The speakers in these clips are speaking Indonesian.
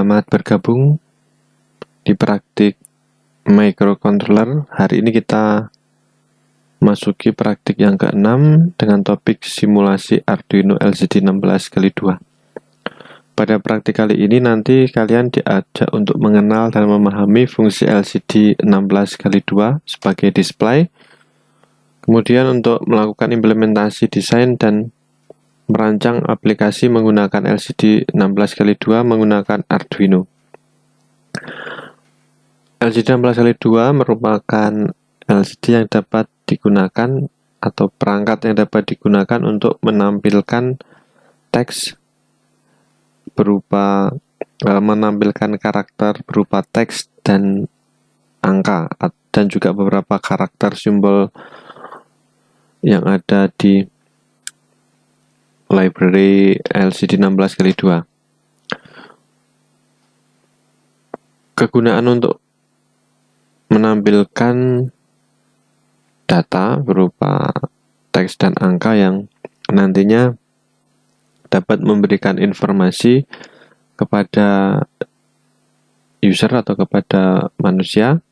selamat bergabung di praktik microcontroller. Hari ini kita masuki praktik yang ke-6 dengan topik simulasi Arduino LCD 16x2. Pada praktik kali ini nanti kalian diajak untuk mengenal dan memahami fungsi LCD 16x2 sebagai display. Kemudian untuk melakukan implementasi desain dan merancang aplikasi menggunakan LCD 16x2 menggunakan Arduino. LCD 16x2 merupakan LCD yang dapat digunakan atau perangkat yang dapat digunakan untuk menampilkan teks berupa menampilkan karakter berupa teks dan angka dan juga beberapa karakter simbol yang ada di library LCD 16x2. Kegunaan untuk menampilkan data berupa teks dan angka yang nantinya dapat memberikan informasi kepada user atau kepada manusia,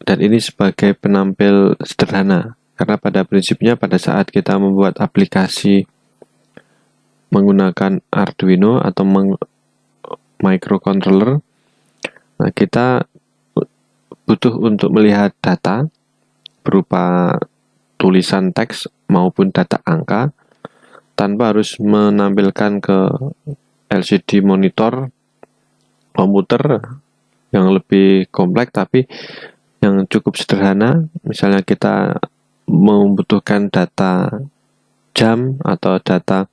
dan ini sebagai penampil sederhana. Karena pada prinsipnya pada saat kita membuat aplikasi menggunakan Arduino atau microcontroller, nah kita butuh untuk melihat data berupa tulisan teks maupun data angka tanpa harus menampilkan ke LCD monitor komputer yang lebih kompleks, tapi yang cukup sederhana. Misalnya kita membutuhkan data jam atau data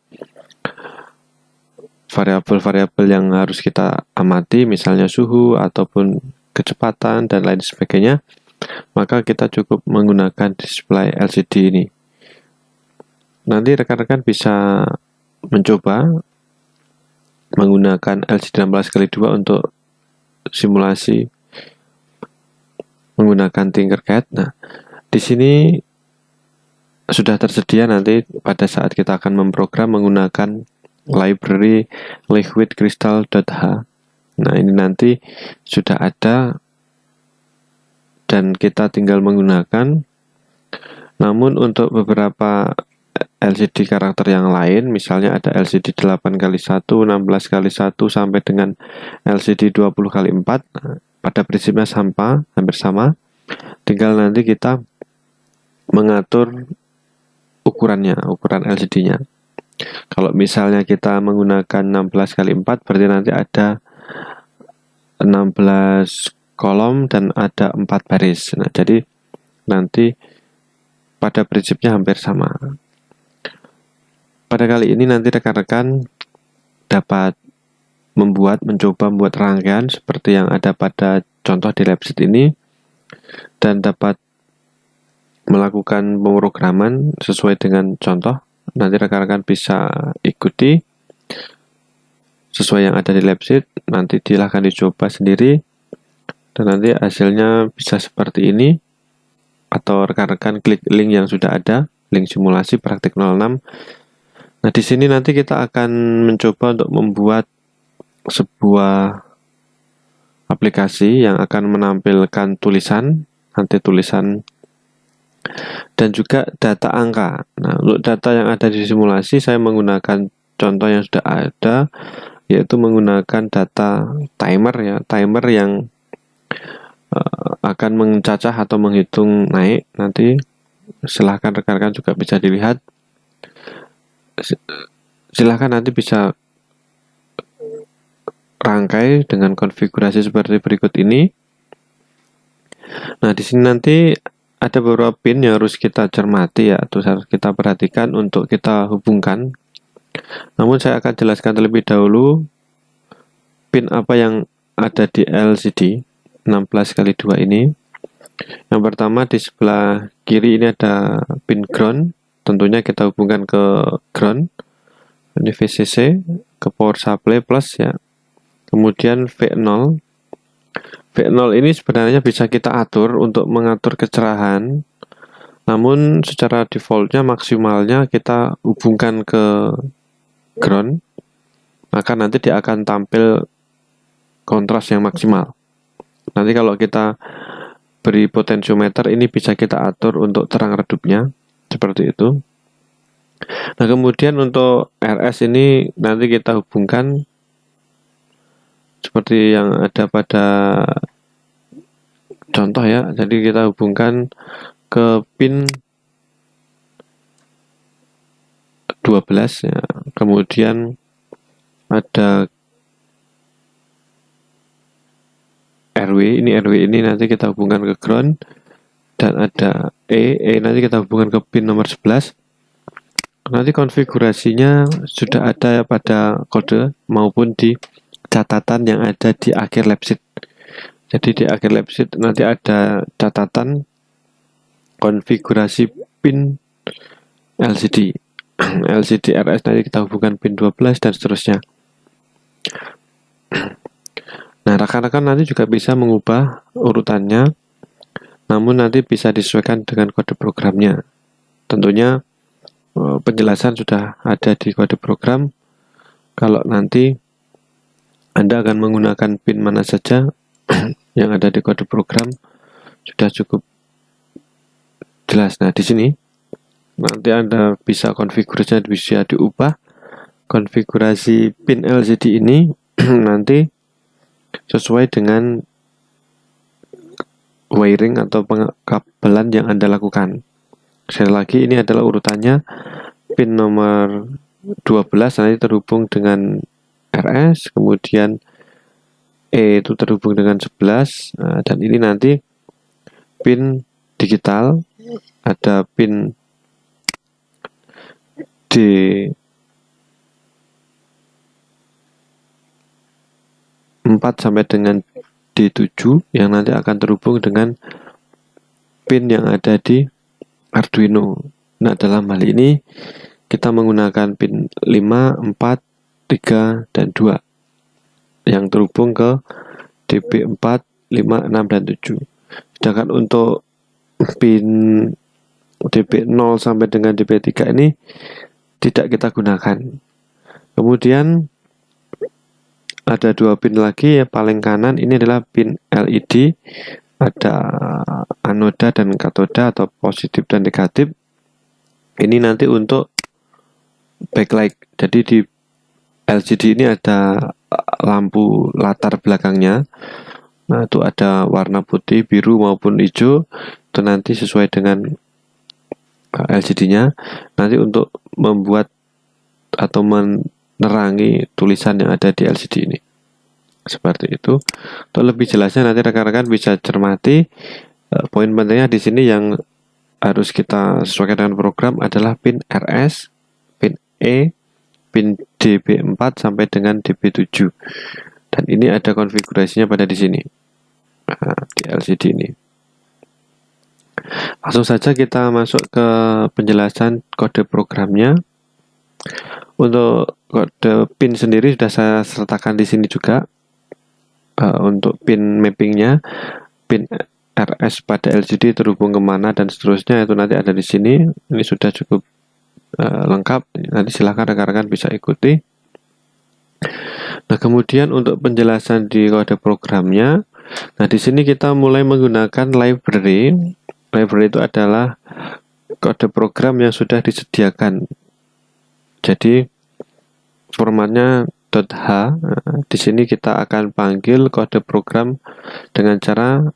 variabel-variabel yang harus kita amati, misalnya suhu ataupun kecepatan dan lain sebagainya, maka kita cukup menggunakan display LCD ini. Nanti rekan-rekan bisa mencoba menggunakan LCD 16x2 untuk simulasi menggunakan Tinkercad. Nah, di sini sudah tersedia nanti pada saat kita akan memprogram menggunakan library liquidcrystal.h. Nah, ini nanti sudah ada dan kita tinggal menggunakan. Namun untuk beberapa LCD karakter yang lain, misalnya ada LCD 8x1, 16x1 sampai dengan LCD 20x4, pada prinsipnya hampir sama. Tinggal nanti kita mengatur ukuran LCD-nya. Kalau misalnya kita menggunakan 16x4, berarti nanti ada 16 kolom dan ada 4 baris. Nah, jadi nanti pada prinsipnya hampir sama. Pada kali ini nanti rekan-rekan dapat mencoba membuat rangkaian seperti yang ada pada contoh di labsheet ini, dan dapat melakukan pemrograman sesuai dengan contoh. Nanti rekan-rekan bisa ikuti sesuai yang ada di labsheet. Nanti silahkan dicoba sendiri dan nanti hasilnya bisa seperti ini, atau rekan-rekan klik link yang sudah ada, link simulasi praktik 06. Nah, di sini nanti kita akan mencoba untuk membuat sebuah aplikasi yang akan menampilkan tulisan, nanti tulisan dan juga data angka. Nah, untuk data yang ada di simulasi saya menggunakan contoh yang sudah ada, yaitu menggunakan data timer ya, timer yang akan mencacah atau menghitung naik. Nanti silahkan rekan-rekan juga bisa dilihat. Silahkan nanti bisa rangkai dengan konfigurasi seperti berikut ini. Nah, di sini nanti ada beberapa pin yang harus kita cermati ya, atau harus kita perhatikan untuk kita hubungkan. Namun saya akan jelaskan terlebih dahulu pin apa yang ada di LCD 16x2 ini. Yang pertama di sebelah kiri ini ada pin ground. Tentunya kita hubungkan ke ground. Ini VCC ke power supply plus ya. Kemudian V0. V0 ini sebenarnya bisa kita atur untuk mengatur kecerahan. Namun secara defaultnya maksimalnya kita hubungkan ke ground. maka nanti dia akan tampil kontras yang maksimal. Nanti kalau kita beri potensiometer, ini bisa kita atur untuk terang redupnya seperti itu. Nah, kemudian untuk RS ini nanti kita hubungkan seperti yang ada pada contoh ya. Jadi kita hubungkan ke pin 12 ya. Kemudian ada RW, ini nanti kita hubungkan ke ground, dan ada E nanti kita hubungkan ke pin nomor 11. Nanti konfigurasinya sudah ada pada kode maupun di catatan yang ada di akhir lab sheet. Jadi di akhir lab sheet nanti ada catatan konfigurasi pin LCD. LCD RS nanti kita hubungkan pin 12 dan seterusnya. Nah, rekan-rekan nanti juga bisa mengubah urutannya, namun nanti bisa disesuaikan dengan kode programnya. Tentunya penjelasan sudah ada di kode program. Kalau nanti Anda akan menggunakan pin mana saja yang ada di kode program, sudah cukup jelas. Nah, di sini nanti Anda bisa konfigurasinya bisa diubah. Konfigurasi pin LCD ini nanti sesuai dengan wiring atau pengkabelan yang Anda lakukan. Sekali lagi, ini adalah urutannya. Pin nomor 12 nanti terhubung dengan RS, kemudian E itu terhubung dengan 11, dan ini nanti pin digital, ada pin D4 sampai dengan D7 yang nanti akan terhubung dengan pin yang ada di Arduino. Nah, dalam hal ini kita menggunakan pin 5, 4, 3, dan 2 yang terhubung ke DP4, 5, 6, dan 7. Sedangkan untuk pin DP0 sampai dengan DP3 ini tidak kita gunakan. Kemudian ada 2 pin lagi, ya paling kanan ini adalah pin LED, ada anoda dan katoda atau positif dan negatif. Ini nanti untuk backlight. Jadi di LCD ini ada lampu latar belakangnya. Nah, itu ada warna putih, biru maupun hijau. Itu nanti sesuai dengan LCD-nya. Nanti untuk membuat atau menerangi tulisan yang ada di LCD ini. Seperti itu. Untuk lebih jelasnya nanti rekan-rekan bisa cermati. Poin pentingnya di sini yang harus kita sesuaikan dengan program adalah pin RS, pin E, pin DB4 sampai dengan DB7. Dan ini ada konfigurasinya pada di sini. Di LCD ini. Langsung saja kita masuk ke penjelasan kode programnya. Untuk kode pin sendiri sudah saya sertakan di sini juga. Untuk pin mappingnya, pin RS pada LCD terhubung kemana dan seterusnya itu nanti ada di sini. Ini sudah cukup lengkap. Nanti silahkan rekan-rekan bisa ikuti. Nah, kemudian untuk penjelasan di kode programnya, nah di sini kita mulai menggunakan library. Library itu adalah kode program yang sudah disediakan. Jadi formatnya .h. Nah, di sini kita akan panggil kode program dengan cara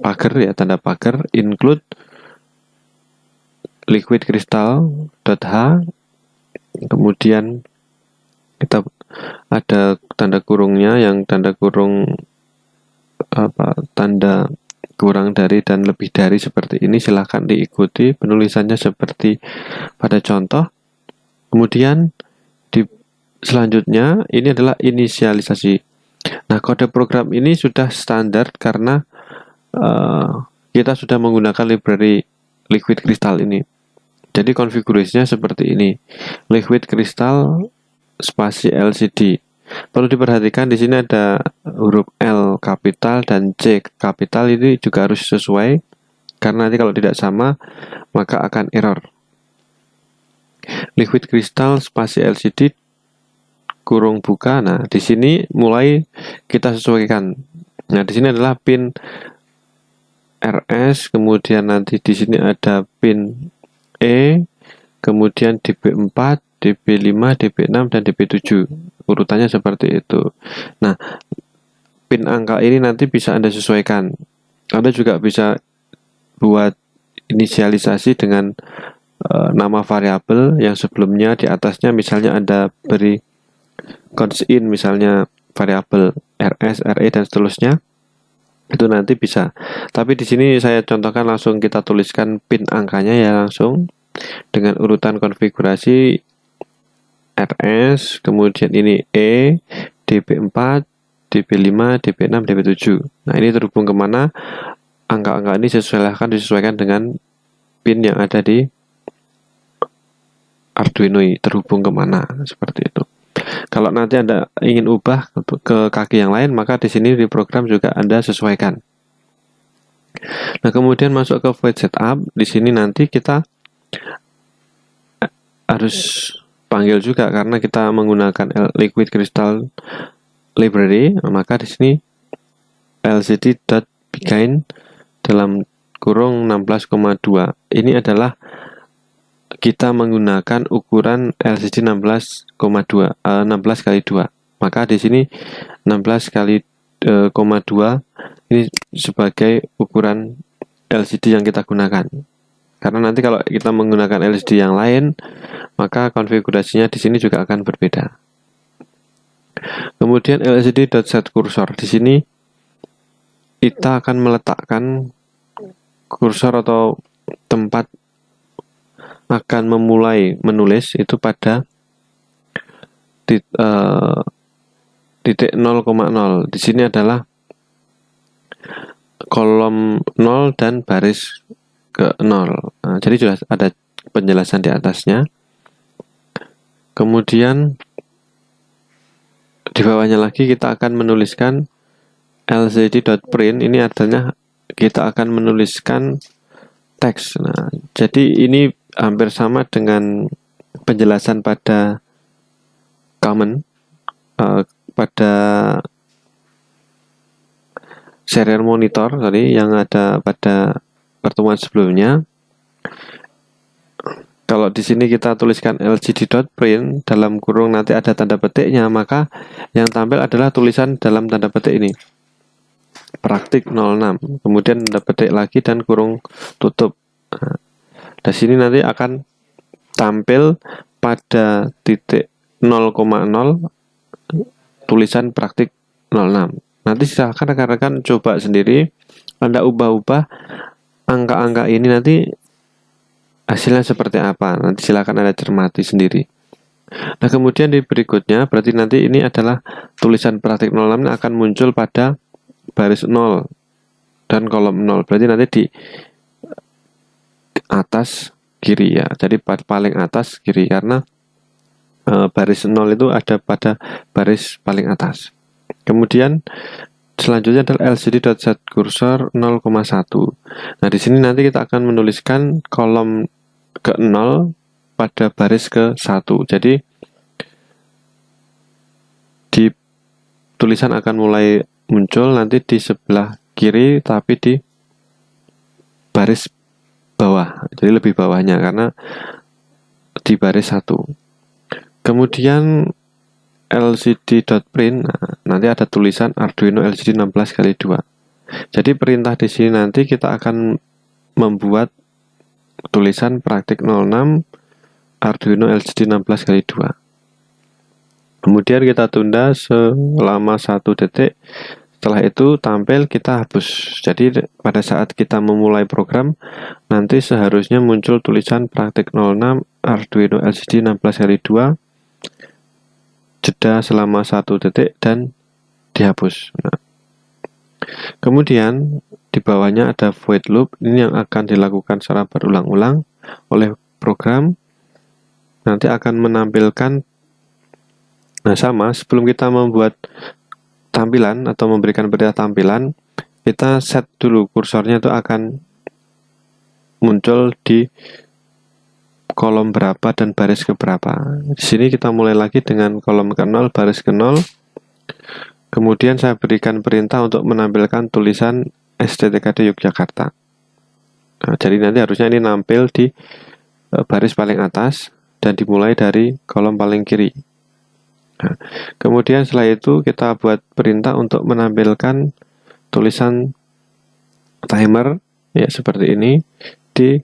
pagar ya, tanda pagar include liquid crystal.h. Kemudian kita ada tanda kurungnya, yang tanda kurung tanda kurang dari dan lebih dari seperti ini. Silahkan diikuti penulisannya seperti pada contoh. Kemudian selanjutnya ini adalah inisialisasi. Nah, kode program ini sudah standar karena kita sudah menggunakan library liquid crystal ini. Jadi konfigurasinya seperti ini. Liquid crystal spasi LCD. Perlu diperhatikan di sini ada huruf L kapital dan C kapital, ini juga harus sesuai karena nanti kalau tidak sama maka akan error. liquid crystal spasi LCD kurung buka. Nah, di sini mulai kita sesuaikan. Nah, di sini adalah pin RS, kemudian nanti di sini ada pin E, kemudian DB4, DB5, DB6 dan DB7. Urutannya seperti itu. Nah, pin angka ini nanti bisa Anda sesuaikan. Anda juga bisa buat inisialisasi dengan nama variabel yang sebelumnya di atasnya misalnya Anda beri const in, misalnya variabel RS, RE dan seterusnya. Itu nanti bisa. Tapi di sini saya contohkan langsung kita tuliskan pin angkanya ya langsung dengan urutan konfigurasi RS, kemudian ini E, DB4, DB5, DB6, DB7. Nah, ini terhubung kemana? Angka-angka ini disesuaikan dengan pin yang ada di Arduino, terhubung kemana, seperti itu. Kalau nanti Anda ingin ubah ke kaki yang lain, maka di sini di program juga Anda sesuaikan. Nah, kemudian masuk ke void setup. Di sini nanti kita harus panggil juga karena kita menggunakan liquid crystal library, maka di sini lcd.begin dalam kurung 16,2. Ini adalah kita menggunakan ukuran LCD 16 kali 2. Maka di sini 16 kali 2 ini sebagai ukuran LCD yang kita gunakan. Karena nanti kalau kita menggunakan LCD yang lain, maka konfigurasinya di sini juga akan berbeda. Kemudian lcd.setCursor. Di sini kita akan meletakkan kursor atau tempat akan memulai menulis itu pada titik 0,0. Di sini adalah kolom 0 dan baris ke 0. Nah, jadi jelas ada penjelasan di atasnya. Kemudian di bawahnya lagi kita akan menuliskan lcd.print. Ini artinya kita akan menuliskan teks. Nah, jadi ini hampir sama dengan penjelasan pada common pada serial monitor tadi yang ada pada pertemuan sebelumnya. Kalau di sini kita tuliskan lcd.print dalam kurung nanti ada tanda petiknya, maka yang tampil adalah tulisan dalam tanda petik ini. Praktik 06. Kemudian tanda petik lagi dan kurung tutup. Nah, di sini nanti akan tampil pada titik 0,0 tulisan praktik 06. Nanti silahkan rekan-rekan coba sendiri, Anda ubah-ubah angka-angka ini nanti hasilnya seperti apa. Nanti silahkan Anda cermati sendiri. Nah, kemudian di berikutnya berarti nanti ini adalah tulisan praktik 06 akan muncul pada baris 0 dan kolom 0. Berarti nanti di atas kiri ya. Jadi paling atas kiri karena baris 0 itu ada pada baris paling atas. Kemudian selanjutnya adalah lcd.setCursor 0,1. Nah, di sini nanti kita akan menuliskan kolom ke 0 pada baris ke 1. Jadi di tulisan akan mulai muncul nanti di sebelah kiri tapi di baris bawah, jadi lebih bawahnya karena di baris 1. Kemudian lcd.print, nah, nanti ada tulisan Arduino LCD 16 kali 2. Jadi perintah di sini nanti kita akan membuat tulisan praktik 06 Arduino LCD 16 kali 2. Kemudian kita tunda selama 1 detik. Setelah itu tampil, kita hapus. Jadi pada saat kita memulai program, nanti seharusnya muncul tulisan praktik 06 Arduino LCD 16 kali 2, jeda selama 1 detik dan dihapus. Nah, kemudian di bawahnya ada void loop. Ini yang akan dilakukan secara berulang-ulang oleh program. Nanti akan menampilkan, nah sama sebelum kita membuat tampilan atau memberikan perintah tampilan, kita set dulu kursornya itu akan muncul di kolom berapa dan baris ke berapa. Di sini kita mulai lagi dengan kolom ke-0, baris ke-0. Kemudian saya berikan perintah untuk menampilkan tulisan STTKD Yogyakarta. Nah, jadi nanti harusnya ini nampil di baris paling atas dan dimulai dari kolom paling kiri. Nah, kemudian setelah itu kita buat perintah untuk menampilkan tulisan timer ya seperti ini di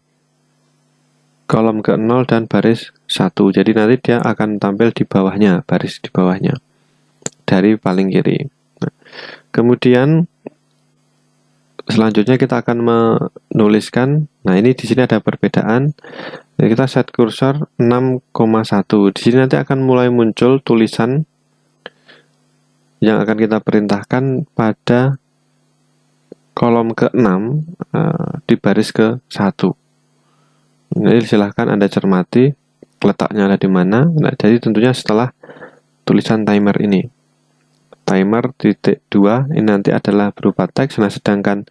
kolom ke-0 dan baris 1. Jadi nanti dia akan tampil di bawahnya, baris di bawahnya dari paling kiri. Nah, kemudian selanjutnya kita akan menuliskan. Nah, ini di sini ada perbedaan. Jadi kita set kursor 6,1. Di sini nanti akan mulai muncul tulisan yang akan kita perintahkan pada kolom ke-6 di baris ke-1. Jadi silahkan Anda cermati letaknya ada di mana. Nah, jadi tentunya setelah tulisan timer ini. Timer titik 2 ini nanti adalah berupa teks. Nah, sedangkan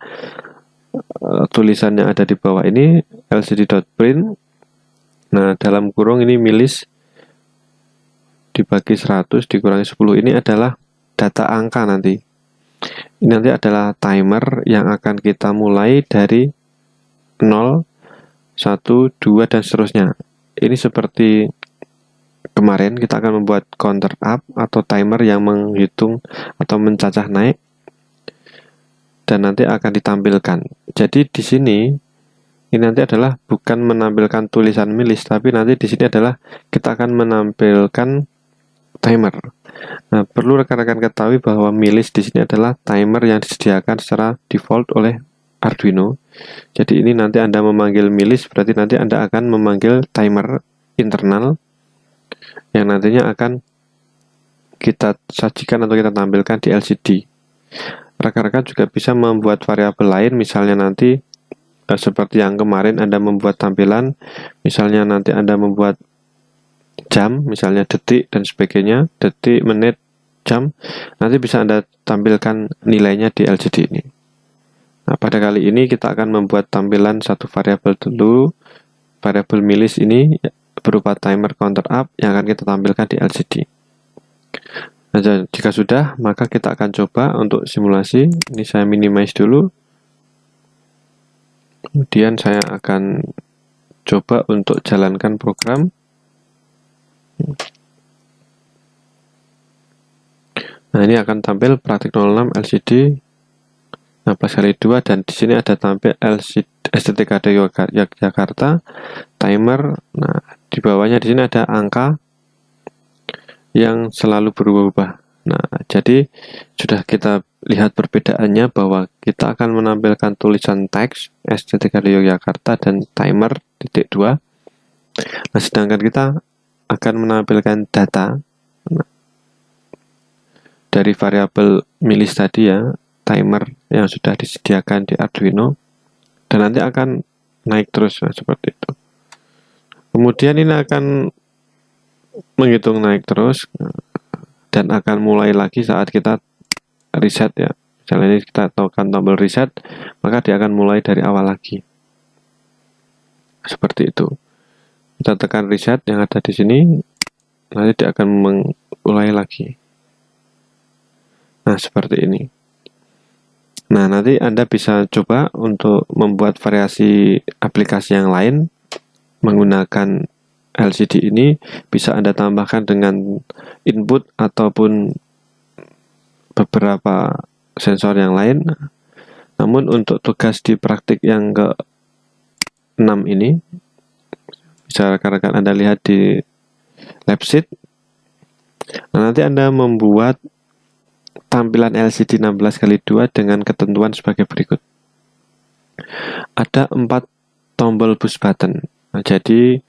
tulisan yang ada di bawah ini lcd.print. Nah, dalam kurung ini milis dibagi 100 dikurangi 10 ini adalah data angka nanti. Ini nanti adalah timer yang akan kita mulai dari 0, 1, 2 dan seterusnya. Ini seperti kemarin kita akan membuat counter up atau timer yang menghitung atau mencacah naik dan nanti akan ditampilkan. Jadi di sini ini nanti adalah bukan menampilkan tulisan milis, tapi nanti di sini adalah kita akan menampilkan timer. Nah, perlu rekan-rekan ketahui bahwa milis di sini adalah timer yang disediakan secara default oleh Arduino. Jadi ini nanti Anda memanggil milis, berarti nanti Anda akan memanggil timer internal yang nantinya akan kita sajikan atau kita tampilkan di LCD. Rekan-rekan juga bisa membuat variabel lain, misalnya nanti seperti yang kemarin Anda membuat tampilan, misalnya nanti Anda membuat jam, misalnya detik dan sebagainya, detik, menit, jam, nanti bisa Anda tampilkan nilainya di LCD ini. Nah, pada kali ini kita akan membuat tampilan satu variabel dulu, variabel milis ini berupa timer counter up yang akan kita tampilkan di LCD. Nah, jika sudah, maka kita akan coba untuk simulasi. Ini saya minimize dulu. Kemudian saya akan coba untuk jalankan program. Nah, ini akan tampil praktik 06 LCD 16x2 dan di sini ada tampil STTKD Yogyakarta timer. Nah, di bawahnya di sini ada angka yang selalu berubah-ubah. Nah, jadi sudah kita lihat perbedaannya bahwa kita akan menampilkan tulisan teks STTKD Yogyakarta dan timer titik 2. Nah, sedangkan kita akan menampilkan data dari variabel milis tadi ya, timer yang sudah disediakan di Arduino, dan nanti akan naik terus seperti itu. Kemudian ini akan menghitung naik terus dan akan mulai lagi saat kita reset ya. Misalnya ini kita tekan tombol reset, maka dia akan mulai dari awal lagi. Seperti itu. Kita tekan reset yang ada di sini, nanti dia akan mulai lagi. Nah, seperti ini. Nah, nanti Anda bisa coba untuk membuat variasi aplikasi yang lain menggunakan LCD ini. Bisa Anda tambahkan dengan input ataupun beberapa sensor yang lain. Namun untuk tugas di praktik yang ke-6 ini, bisa rekan-rekan Anda lihat di lab sheet. Nah, nanti Anda membuat tampilan LCD 16x2 dengan ketentuan sebagai berikut. Ada 4 tombol push button. Nah, jadi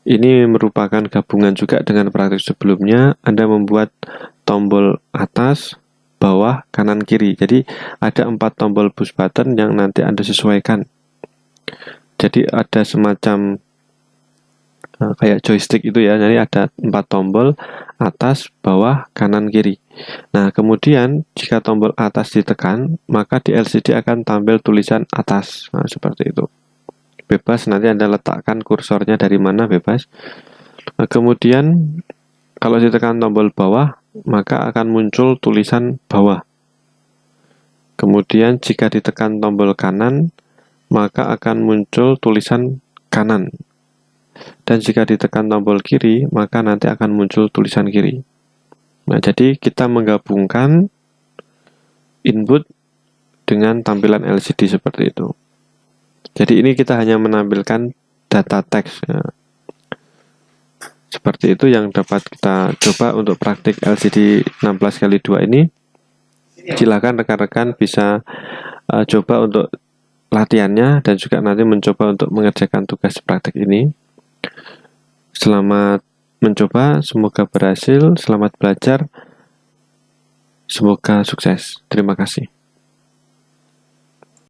ini merupakan gabungan juga dengan praktik sebelumnya. Anda membuat tombol atas, bawah, kanan, kiri. Jadi ada 4 tombol push button yang nanti Anda sesuaikan. Jadi ada semacam kayak joystick itu ya. Jadi ada 4 tombol atas, bawah, kanan, kiri. Nah, kemudian jika tombol atas ditekan, maka di LCD akan tampil tulisan atas. Nah, seperti itu. bebas, nanti Anda letakkan kursornya dari mana bebas. Nah, kemudian kalau ditekan tombol bawah, maka akan muncul tulisan bawah. Kemudian jika ditekan tombol kanan, maka akan muncul tulisan kanan. Dan jika ditekan tombol kiri, maka nanti akan muncul tulisan kiri. Nah, jadi kita menggabungkan input dengan tampilan LCD seperti itu. Jadi ini kita hanya menampilkan data teks. Ya. Seperti itu yang dapat kita coba untuk praktik LCD 16x2 ini. Silakan rekan-rekan bisa coba untuk latihannya dan juga nanti mencoba untuk mengerjakan tugas praktik ini. Selamat mencoba, semoga berhasil, selamat belajar, semoga sukses. Terima kasih.